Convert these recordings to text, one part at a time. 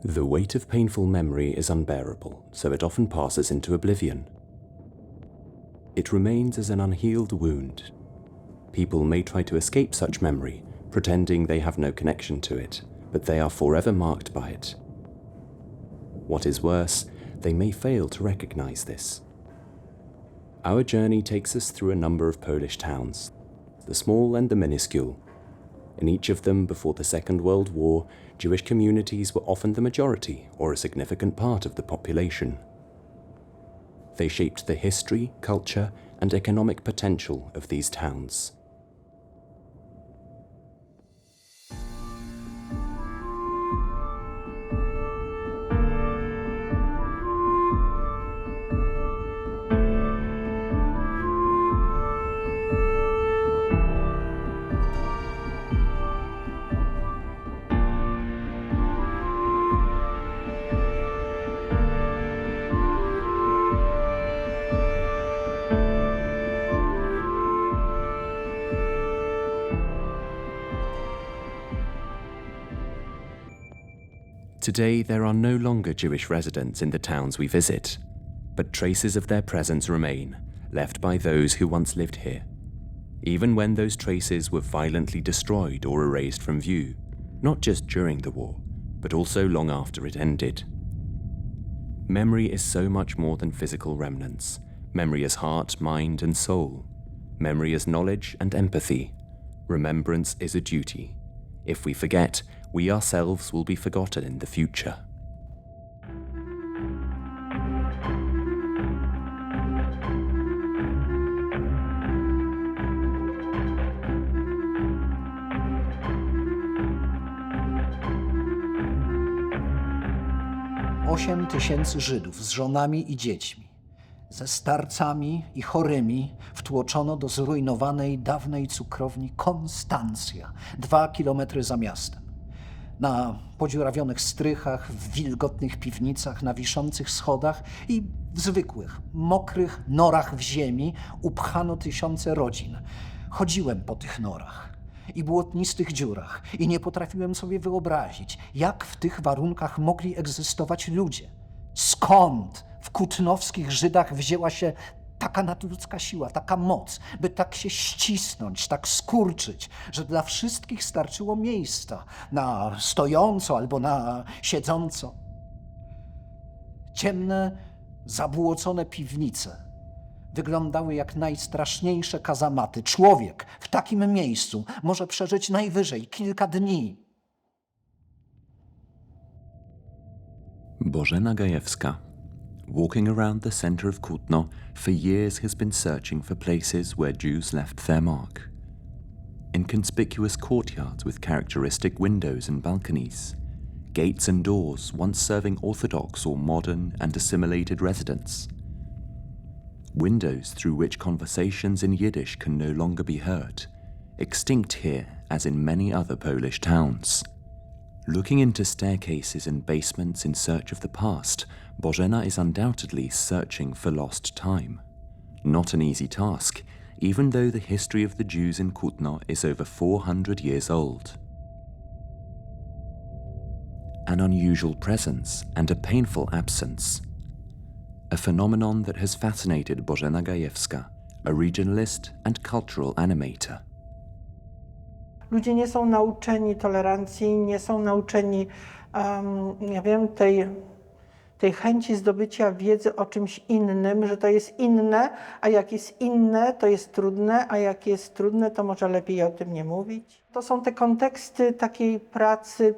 The weight of painful memory is unbearable, so it often passes into oblivion. It remains as an unhealed wound. People may try to escape such memory, pretending they have no connection to it, but they are forever marked by it. What is worse, they may fail to recognize this. Our journey takes us through a number of Polish towns, the small and the minuscule. In each of them, before the Second World War, Jewish communities were often the majority or a significant part of the population. They shaped the history, culture, and economic potential of these towns. Today, there are no longer Jewish residents in the towns we visit, but traces of their presence remain, left by those who once lived here, even when those traces were violently destroyed or erased from view, not just during the war, but also long after it ended. Memory is so much more than physical remnants. Memory is heart, mind, and soul. Memory is knowledge and empathy. Remembrance is a duty. If we forget, we ourselves will be forgotten in the future. Osiem tysięcy Żydów z żonami i dziećmi, ze starcami i chorymi wtłoczono do zrujnowanej dawnej cukrowni Koncepcja, 2 kilometry za miastem. Na podziurawionych strychach, w wilgotnych piwnicach, na wiszących schodach i w zwykłych, mokrych norach w ziemi upchano tysiące rodzin. Chodziłem po tych norach i błotnistych dziurach i nie potrafiłem sobie wyobrazić, jak w tych warunkach mogli egzystować ludzie. Skąd w kutnowskich Żydach wzięła się taka nadludzka siła, taka moc, by tak się ścisnąć, tak skurczyć, że dla wszystkich starczyło miejsca na stojąco albo na siedząco. Ciemne, zabłocone piwnice wyglądały jak najstraszniejsze kazamaty. Człowiek w takim miejscu może przeżyć najwyżej kilka dni. Bożena Gajewska. Walking around the center of Kutno, for years has been searching for places where Jews left their mark. Inconspicuous courtyards with characteristic windows and balconies, gates and doors once serving Orthodox or modern and assimilated residents. Windows through which conversations in Yiddish can no longer be heard, extinct here as in many other Polish towns. Looking into staircases and basements in search of the past, Bożena is undoubtedly searching for lost time. Not an easy task, even though the history of the Jews in Kutno is over 400 years old. An unusual presence and a painful absence. A phenomenon that has fascinated Bożena Gajewska, a regionalist and cultural animator. Ludzie nie są nauczeni tolerancji, nie są nauczeni, tej chęci zdobycia wiedzy o czymś innym, że to jest inne, a jak jest inne, to jest trudne, a jak jest trudne, to może lepiej o tym nie mówić. To są te konteksty takiej pracy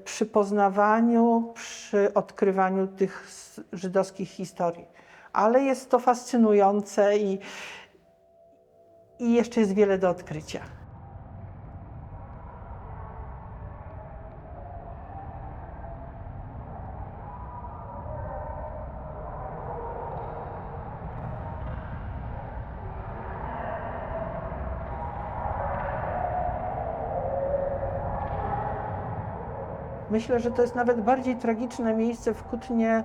przy poznawaniu, przy odkrywaniu tych żydowskich historii. Ale jest to fascynujące i jeszcze jest wiele do odkrycia. Myślę, że to jest nawet bardziej tragiczne miejsce w Kutnie,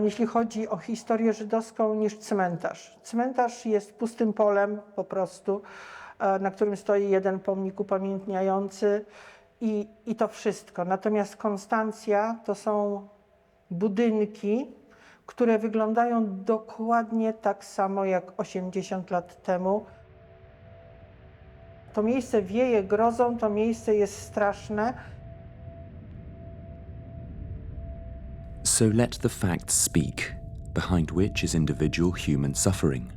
jeśli chodzi o historię żydowską, niż cmentarz. Cmentarz jest pustym polem po prostu, na którym stoi jeden pomnik upamiętniający i to wszystko. Natomiast Konstancja to są budynki, które wyglądają dokładnie tak samo jak 80 lat temu. To miejsce wieje grozą, to miejsce jest straszne. So let the facts speak, behind which is individual human suffering.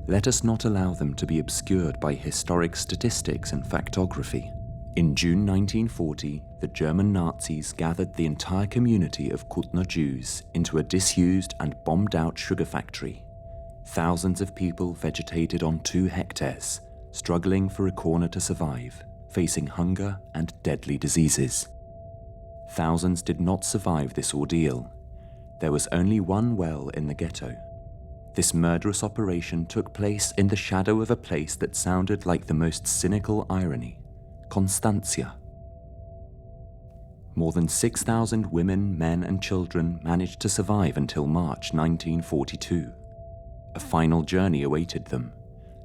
Let us not allow them to be obscured by historic statistics and factography. In June 1940, the German Nazis gathered the entire community of Kutno Jews into a disused and bombed-out sugar factory. Thousands of people vegetated on 2 hectares, struggling for a corner to survive, facing hunger and deadly diseases. Thousands did not survive this ordeal. There was only one well in the ghetto. This murderous operation took place in the shadow of a place that sounded like the most cynical irony, Konstancja. More than 6,000 women, men and children managed to survive until March 1942. A final journey awaited them,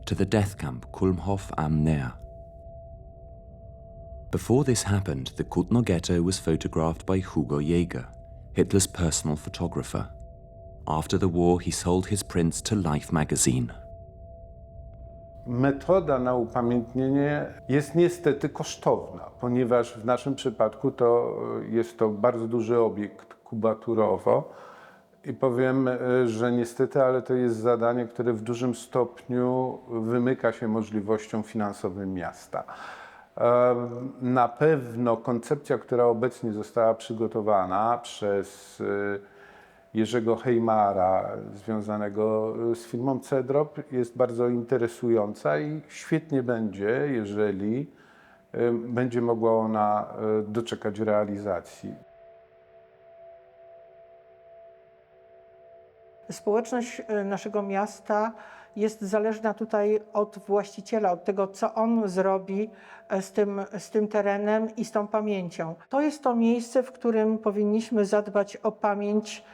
to the death camp Kulmhof am Neer. Before this happened, the Kutno ghetto was photographed by Hugo Jäger, Hitler's personal photographer. After the war, he sold his prints to Life magazine. Metoda na upamiętnienie jest niestety kosztowna, ponieważ w naszym przypadku jest to bardzo duży obiekt kubaturowo i powiem, że niestety, ale to jest zadanie, które w dużym stopniu wymyka się możliwościom finansowym miasta. Na pewno koncepcja, która obecnie została przygotowana przez Jerzego Heimara, związanego z firmą Cedrop, jest bardzo interesująca i świetnie będzie, jeżeli będzie mogła ona doczekać realizacji. Społeczność naszego miasta jest zależna tutaj od właściciela, od tego, co on zrobi z tym terenem i z tą pamięcią. To jest to miejsce, w którym powinniśmy zadbać o pamięć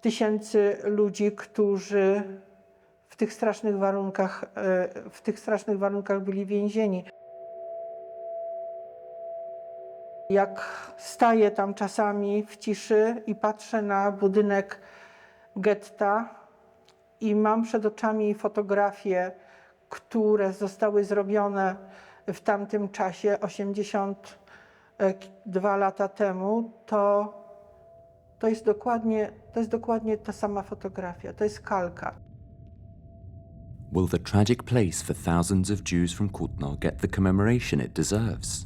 tysięcy ludzi, którzy w tych strasznych warunkach byli więzieni. Jak staję tam czasami w ciszy i patrzę na budynek getta i mam przed oczami fotografie, które zostały zrobione w tamtym czasie, 82 lata temu, to jest dokładnie ta sama fotografia, to jest kalka. Will the tragic place for thousands of Jews from Kutno get the commemoration it deserves?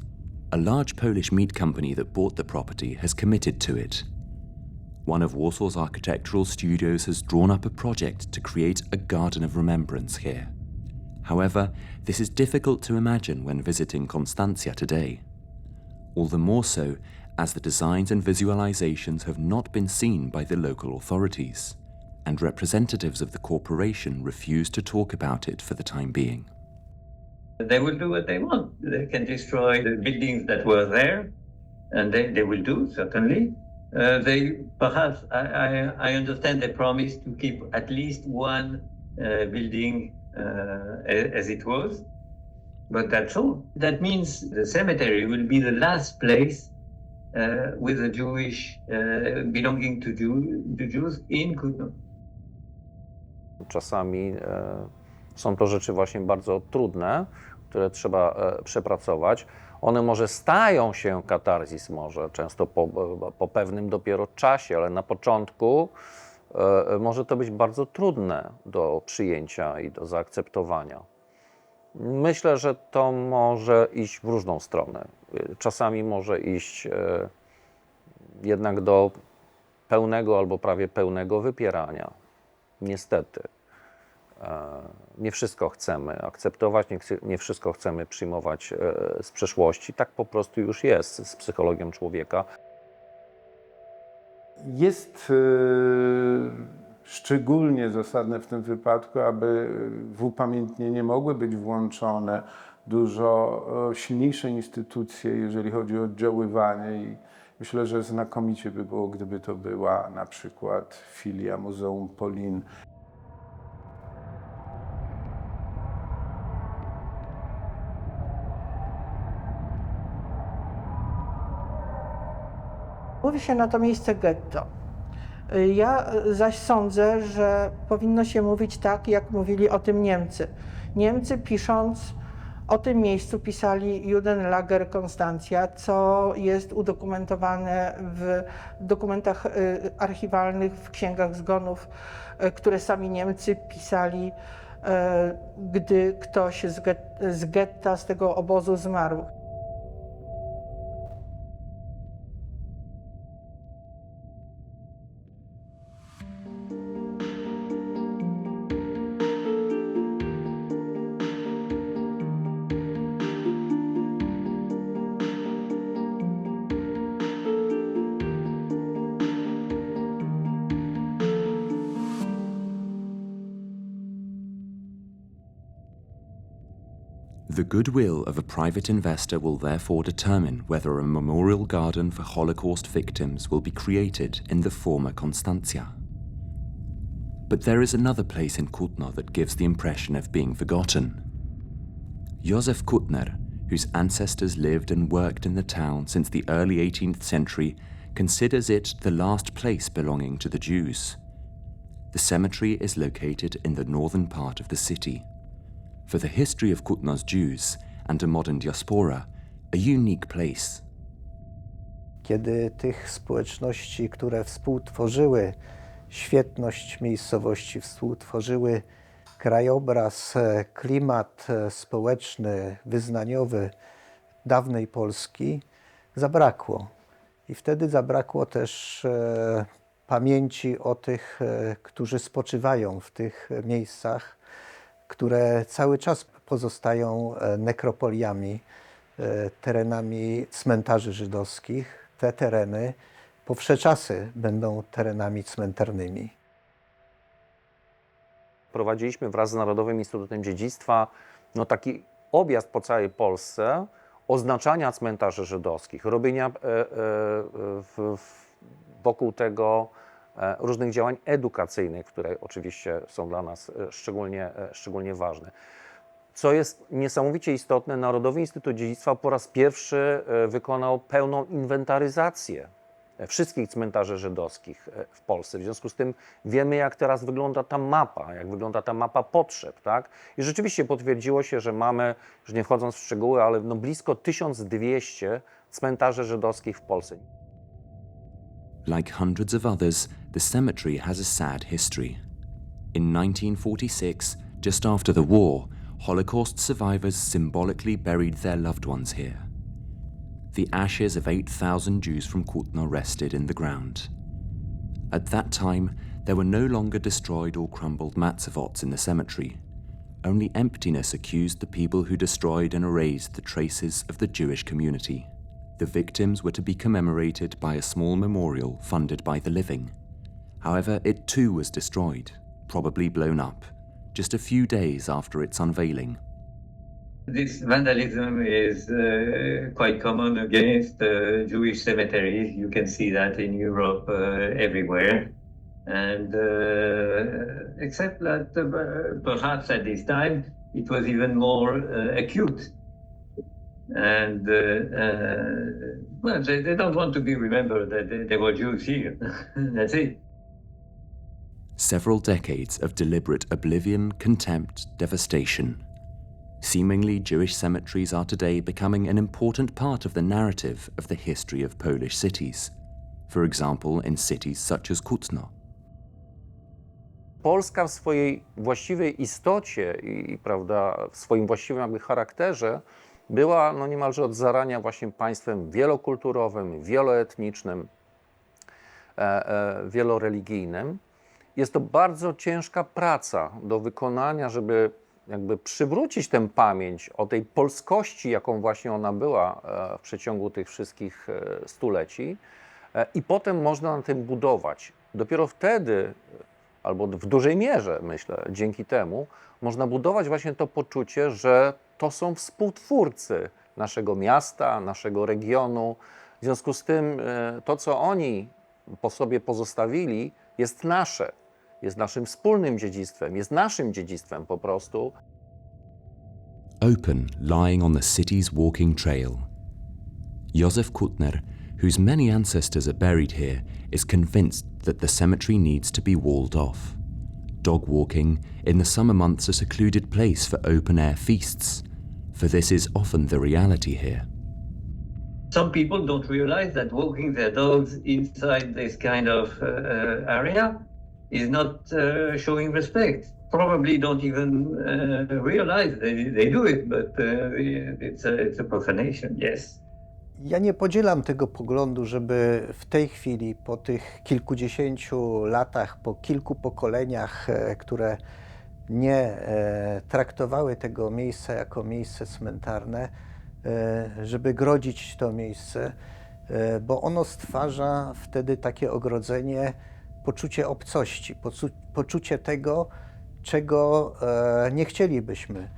A large Polish meat company that bought the property has committed to it. One of Warsaw's architectural studios has drawn up a project to create a garden of remembrance here. However, this is difficult to imagine when visiting Konstancja today. All the more so as the designs and visualizations have not been seen by the local authorities, and representatives of the corporation refuse to talk about it for the time being. They will do what they want. They can destroy the buildings that were there, and they will do, certainly. I understand they promised to keep at least one building as it was, but that's all. That means the cemetery will be the last place with a Jewish, belonging to Jews in Kutno. Czasami są to rzeczy właśnie bardzo trudne, które trzeba przepracować. One może stają się katarzis, może często po pewnym dopiero czasie, ale na początku może to być bardzo trudne do przyjęcia i do zaakceptowania. Myślę, że to może iść w różną stronę. Czasami może iść jednak do pełnego albo prawie pełnego wypierania. Niestety. Nie wszystko chcemy akceptować, nie wszystko chcemy przyjmować z przeszłości. Tak po prostu już jest z psychologią człowieka. Jest szczególnie zasadne w tym wypadku, aby w upamiętnienie mogły być włączone dużo silniejsze instytucje, jeżeli chodzi o oddziaływanie i myślę, że znakomicie by było, gdyby to była na przykład filia Muzeum Polin. Mówi się na to miejsce getto. Ja zaś sądzę, że powinno się mówić tak, jak mówili o tym Niemcy. Niemcy, pisząc o tym miejscu, pisali Judenlager Konstancja, co jest udokumentowane w dokumentach archiwalnych, w księgach zgonów, które sami Niemcy pisali, gdy ktoś z getta, z tego obozu zmarł. The goodwill of a private investor will therefore determine whether a memorial garden for Holocaust victims will be created in the former Konstancja. But there is another place in Kutno that gives the impression of being forgotten. Józef Kutner, whose ancestors lived and worked in the town since the early 18th century, considers it the last place belonging to the Jews. The cemetery is located in the northern part of the city. For the history of Kutno's Jews and a modern diaspora, a unique place. Kiedy tych społeczności, które współtworzyły świetność miejscowości, współtworzyły krajobraz, klimat społeczny, wyznaniowy dawnej Polski, zabrakło. I wtedy zabrakło też pamięci o tych, którzy spoczywają w tych miejscach, które cały czas pozostają nekropoliami, terenami cmentarzy żydowskich. Te tereny po wsze czasy będą terenami cmentarnymi. Prowadziliśmy wraz z Narodowym Instytutem Dziedzictwa taki objazd po całej Polsce oznaczania cmentarzy żydowskich, robienia wokół tego różnych działań edukacyjnych, które oczywiście są dla nas szczególnie ważne. Co jest niesamowicie istotne, Narodowy Instytut Dziedzictwa po raz pierwszy wykonał pełną inwentaryzację wszystkich cmentarzy żydowskich w Polsce. W związku z tym wiemy, jak teraz wygląda ta mapa, jak wygląda ta mapa potrzeb, tak? I rzeczywiście potwierdziło się, że mamy, już nie wchodząc w szczegóły, ale blisko 1200 cmentarzy żydowskich w Polsce. Like hundreds of others, the cemetery has a sad history. In 1946, just after the war, Holocaust survivors symbolically buried their loved ones here. The ashes of 8,000 Jews from Kutno rested in the ground. At that time, there were no longer destroyed or crumbled matzovots in the cemetery. Only emptiness accused the people who destroyed and erased the traces of the Jewish community. The victims were to be commemorated by a small memorial funded by the living. However, it too was destroyed, probably blown up, just a few days after its unveiling. This vandalism is quite common against Jewish cemeteries. You can see that in Europe everywhere. And except that perhaps at this time it was even more acute. And well, they don't want to be remembered that there were Jews here. That's it. Several decades of deliberate oblivion, contempt, devastation. Seemingly, Jewish cemeteries are today becoming an important part of the narrative of the history of Polish cities. For example, in cities such as Kutno. Polska w swojej właściwej istocie i prawda, w swoim właściwym charakterze była niemalże od zarania właśnie państwem wielokulturowym, wieloetnicznym, wieloreligijnym. Jest to bardzo ciężka praca do wykonania, żeby przywrócić tę pamięć o tej polskości, jaką właśnie ona była w przeciągu tych wszystkich stuleci, i potem można na tym budować. Dopiero wtedy, albo w dużej mierze, myślę, dzięki temu, można budować właśnie to poczucie, że to są współtwórcy naszego miasta, naszego regionu. W związku z tym to, co oni po sobie pozostawili, jest nasze. Jest naszym wspólnym dziedzictwem, jest naszym dziedzictwem po prostu. Open, lying on the city's walking trail. Józef Kutner, whose many ancestors are buried here, is convinced that the cemetery needs to be walled off. Dog walking in the summer months a secluded place for open-air feasts, for this is often the reality here. Some people don't realize that walking their dogs inside this kind of area is not showing respect. Probably don't even realize they do it, but it's a profanation, yes. Ja nie podzielam tego poglądu, żeby w tej chwili, po tych kilkudziesięciu latach, po kilku pokoleniach, które nie traktowały tego miejsca jako miejsce cmentarne, żeby grodzić to miejsce, bo ono stwarza wtedy takie ogrodzenie, poczucie obcości, poczucie tego, czego nie chcielibyśmy.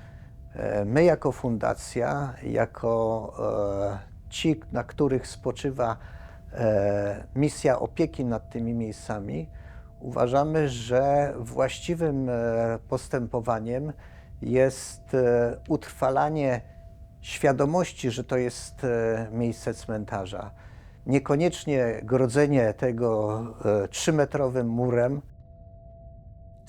My jako fundacja, jako ci, na których spoczywa misja opieki nad tymi miejscami, uważamy, że właściwym postępowaniem jest utrwalanie świadomości, że to jest miejsce cmentarza. Niekoniecznie grodzenie tego 3-metrowym murem.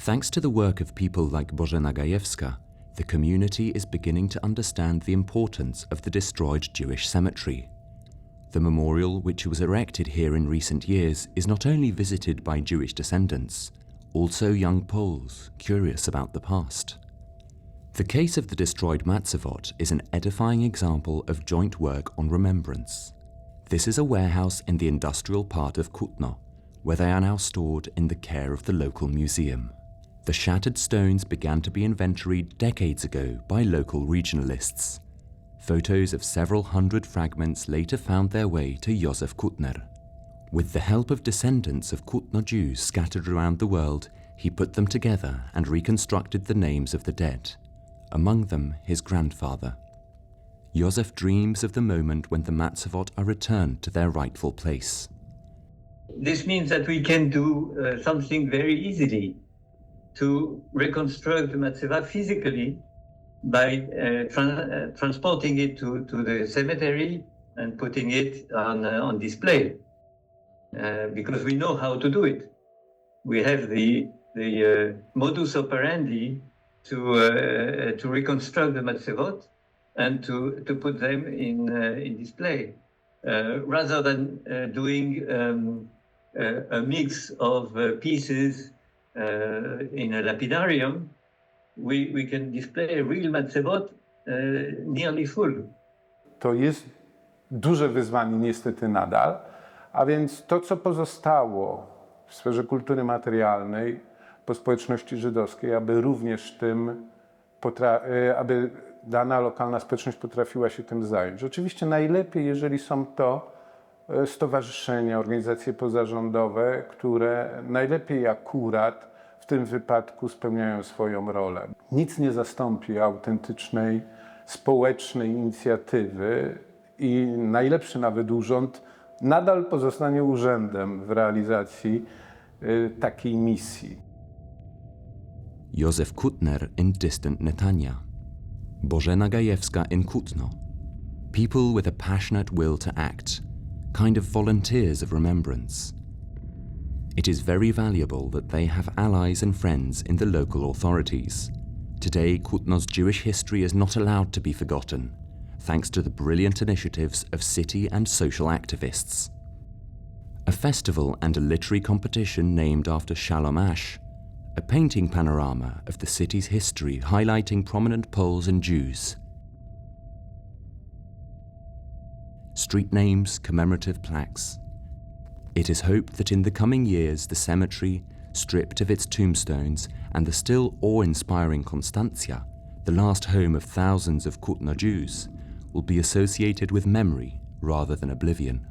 Thanks to the work of people like Bożena Gajewska, the community is beginning to understand the importance of the destroyed Jewish cemetery. The memorial, which was erected here in recent years, is not only visited by Jewish descendants, also young Poles curious about the past. The case of the destroyed Matzevot is an edifying example of joint work on remembrance. This is a warehouse in the industrial part of Kutno, where they are now stored in the care of the local museum. The shattered stones began to be inventoried decades ago by local regionalists. Photos of several hundred fragments later found their way to Józef Kutner. With the help of descendants of Kutno Jews scattered around the world, he put them together and reconstructed the names of the dead, among them his grandfather. Józef dreams of the moment when the Matzevot are returned to their rightful place. This means that we can do something very easily to reconstruct the Matzeva physically by transporting it to the cemetery and putting it on display, because we know how to do it. We have the modus operandi to reconstruct the Matzevot and to put them in display, rather than doing a mix of pieces in a lapidarium. We can display a real Matzevot nearly full. To jest duże wyzwanie niestety nadal, a więc to, co pozostało w sferze kultury materialnej po społeczności żydowskiej, aby również tym, aby dana lokalna społeczność potrafiła się tym zająć. Oczywiście najlepiej, jeżeli są to stowarzyszenia, organizacje pozarządowe, które najlepiej akurat w tym wypadku spełniają swoją rolę. Nic nie zastąpi autentycznej, społecznej inicjatywy i najlepszy nawet urząd nadal pozostanie urzędem w realizacji takiej misji. Józef Kutner in distant Netanya. Bożena Gajewska in Kutno. People with a passionate will to act, kind of volunteers of remembrance. It is very valuable that they have allies and friends in the local authorities. Today, Kutno's Jewish history is not allowed to be forgotten, thanks to the brilliant initiatives of city and social activists. A festival and a literary competition named after Shalom Ash, a painting panorama of the city's history highlighting prominent Poles and Jews. Street names, commemorative plaques. It is hoped that in the coming years the cemetery, stripped of its tombstones, and the still awe-inspiring Koncepcja, the last home of thousands of Kutno Jews, will be associated with memory rather than oblivion.